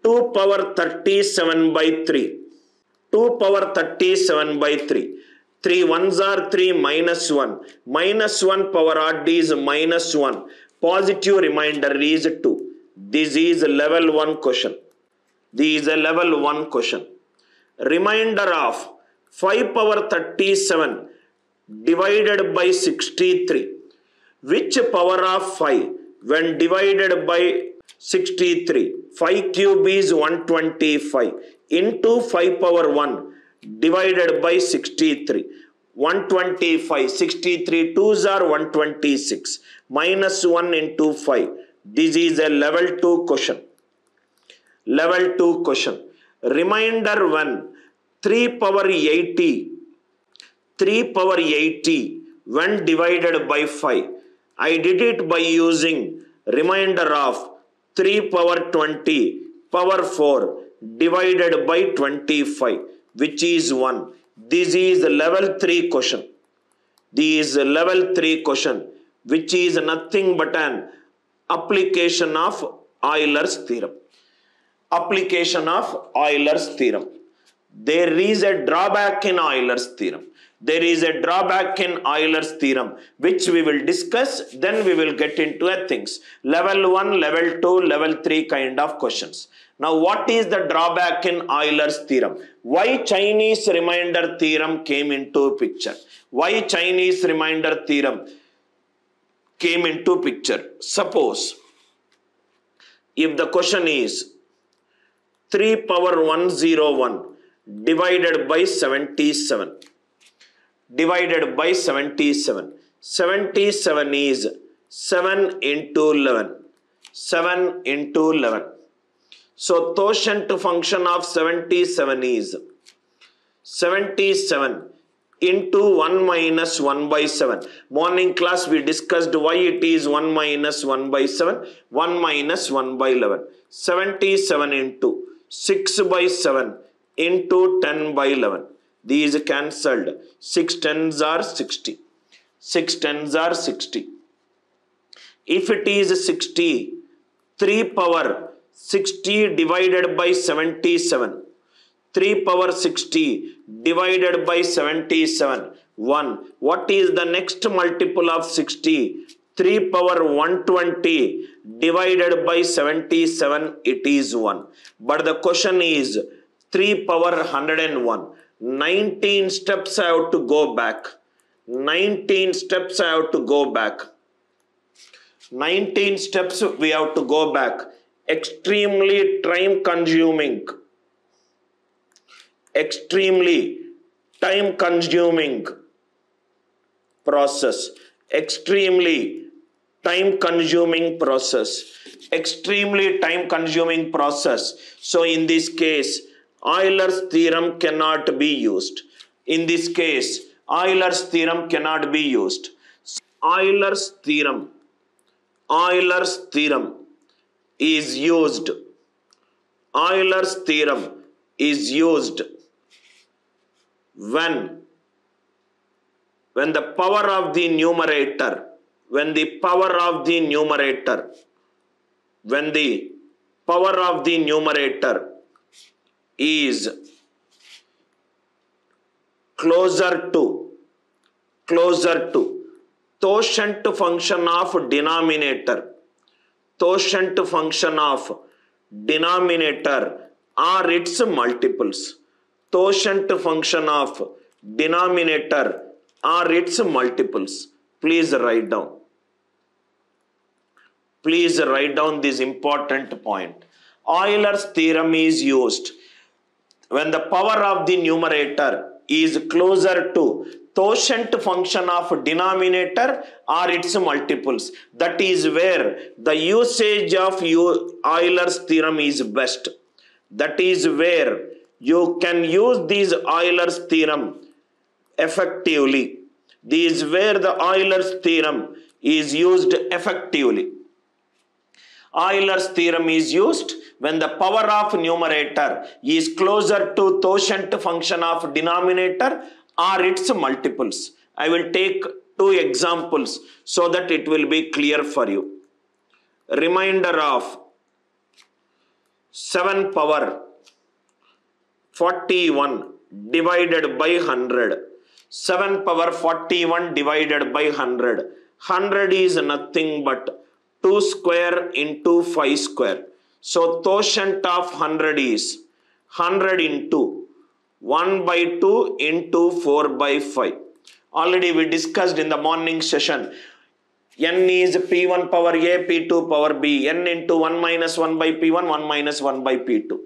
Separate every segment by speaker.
Speaker 1: 2 power 37 by 3. 2 power 37 by 3. 3 ones are 3 minus 1. Minus 1 power odd is minus 1. Positive remainder is 2. This is level 1 question. This is a level 1 question. Remainder of 5 power 37 divided by 63. Which power of 5 when divided by 63? 5 cube is 125 into 5 power 1 divided by 63. 125, 63 2s are 126 minus 1 into 5. This is a level 2 question. Level 2 question. Remainder 1, 3 power 80. 3 power 80 when divided by 5. I did it by using remainder of 3 power 20 power 4 divided by 25, which is 1. This is level 3 question. This is level 3 question, which is nothing but an application of Euler's theorem. Application of Euler's theorem. There is a drawback in Euler's theorem. There is a drawback in Euler's theorem, which we will discuss, then we will get into things. Level 1, level 2, level 3 kind of questions. Now, what is the drawback in Euler's theorem? Why Chinese remainder theorem came into picture? Why Chinese remainder theorem came into picture? Suppose, if the question is 3 power 101 divided by 77. Divided by 77. 77 is 7 into 11. 7 into 11. So, quotient function of 77 is 77 into 1 minus 1 by 7. Morning class we discussed why it is 1 minus 1 by 7. 1 minus 1 by 11. 77 into 6 by 7 into 10 by 11. These cancelled. 6 tens are 60. 6 tens are 60. If it is 60, 3 power 60 divided by 77. 3 power 60 divided by 77. 1. What is the next multiple of 60? 3 power 120 divided by 77. It is 1. But the question is 3 power 101. 19 steps I have to go back. 19 steps I have to go back. 19 steps we have to go back. Extremely time consuming. Extremely time consuming process. Extremely time consuming process. Extremely time consuming process. So in this case, Euler's theorem cannot be used. In this case, Euler's theorem cannot be used. Euler's theorem is used. Euler's theorem is used when the power of the numerator, when the power of the numerator is closer to quotient function of denominator. Quotient function of denominator are its multiples. Quotient function of denominator are its multiples. Please write down. Please write down this important point. Euler's theorem is used when the power of the numerator is closer to quotient function of denominator or its multiples. That is where the usage of Euler's theorem is best. That is where you can use this Euler's theorem effectively. This is where the Euler's theorem is used effectively. Euler's theorem is used when the power of numerator is closer to quotient function of denominator or its multiples. I will take 2 examples so that it will be clear for you. Remainder of 7 power 41 divided by 100. 7 power 41 divided by 100. 100 is nothing but 2 square into 5 square. So quotient of 100 is 100 into 1 by 2 into 4 by 5. Already we discussed in the morning session. N is P1 power A, P2 power B. N into 1 minus 1 by P1, 1 minus 1 by P2.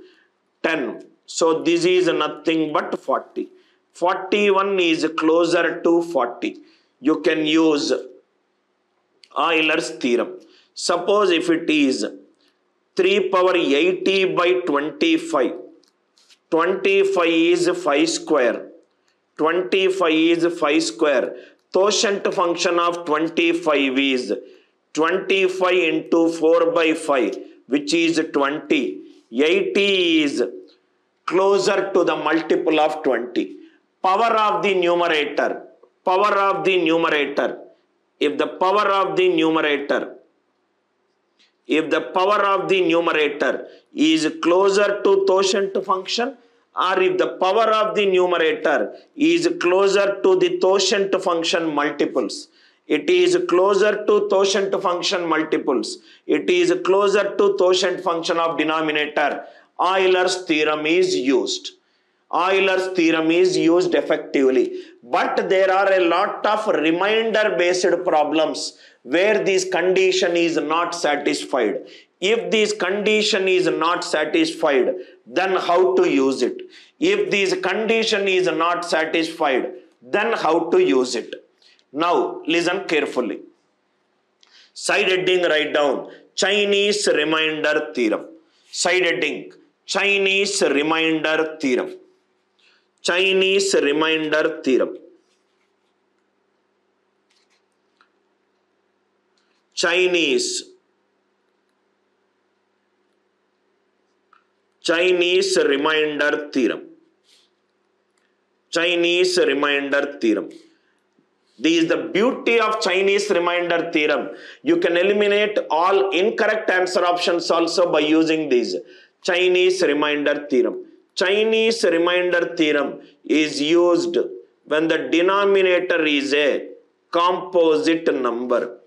Speaker 1: 10. So this is nothing but 40. 41 is closer to 40. You can use Euler's theorem. Suppose if it is 3 power 80 by 25. 25 is 5 square. 25 is 5 square. Quotient function of 25 is 25 into 4 by 5, which is 20. 80 is closer to the multiple of 20. Power of the numerator. Power of the numerator. If the power of the numerator is closer to quotient function, or if the power of the numerator is closer to the quotient function multiples, it is closer to quotient function multiples, it is closer to quotient function of denominator, Euler's theorem is used. Euler's theorem is used effectively. But there are a lot of remainder based problems where this condition is not satisfied. If this condition is not satisfied, then how to use it? If this condition is not satisfied, then how to use it? Now listen carefully. Side heading, write down Chinese remainder theorem. Side heading, Chinese remainder theorem. Chinese remainder theorem. Chinese remainder theorem. Chinese remainder theorem. This is the beauty of Chinese remainder theorem. You can eliminate all incorrect answer options also by using this Chinese remainder theorem. Chinese remainder theorem is used when the denominator is a composite number.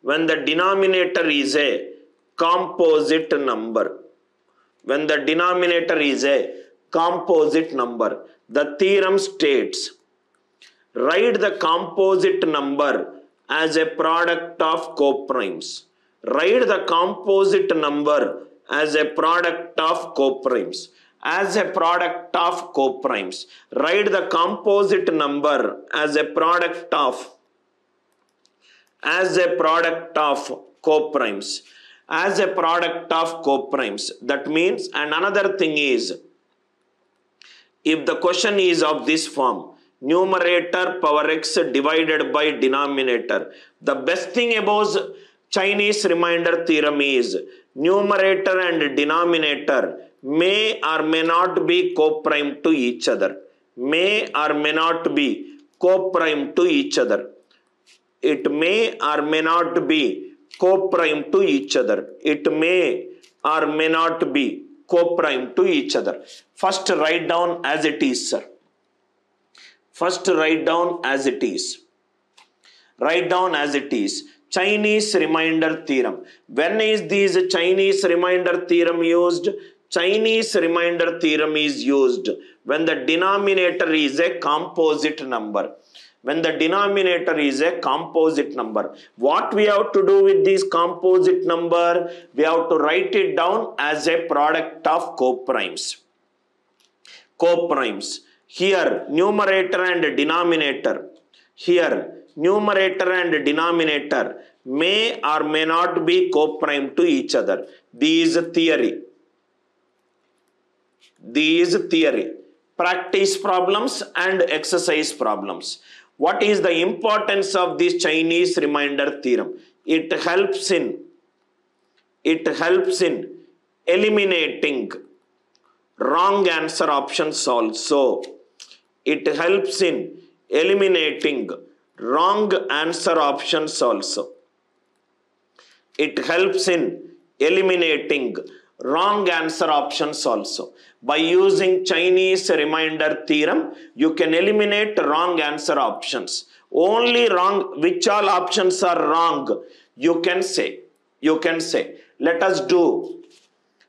Speaker 1: When the denominator is a composite number. When the denominator is a composite number, the theorem states, write the composite number as a product of coprimes. Write the composite number as a product of coprimes. As a product of coprimes. Write the composite number as a product of coprimes. As a product of coprimes. That means, and another thing is, if the question is of this form, numerator power x divided by denominator, the best thing about Chinese remainder theorem is numerator and denominator may or may not be coprime to each other. May or may not be coprime to each other. It may or may not be coprime to each other. It may or may not be coprime to each other. First write down as it is, sir. First write down as it is. Write down as it is. Chinese remainder theorem. When is this Chinese remainder theorem used? Chinese remainder theorem is used when the denominator is a composite number. When the denominator is a composite number. What we have to do with this composite number? We have to write it down as a product of coprimes. Coprimes. Here numerator and denominator. Here numerator and denominator may or may not be coprime to each other. This is theory. These theory. Practice problems and exercise problems. What is the importance of this Chinese remainder theorem? It helps in eliminating wrong answer options also. It helps in eliminating wrong answer options also. It helps in eliminating wrong answer options also. By using Chinese remainder theorem, you can eliminate wrong answer options. Only wrong, which all options are wrong, you can say. Let us do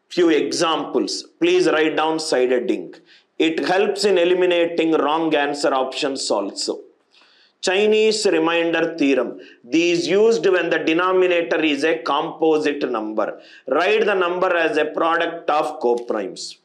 Speaker 1: few examples. Please write down side heading. It helps in eliminating wrong answer options also. Chinese remainder theorem. These used when the denominator is a composite number. Write the number as a product of coprimes.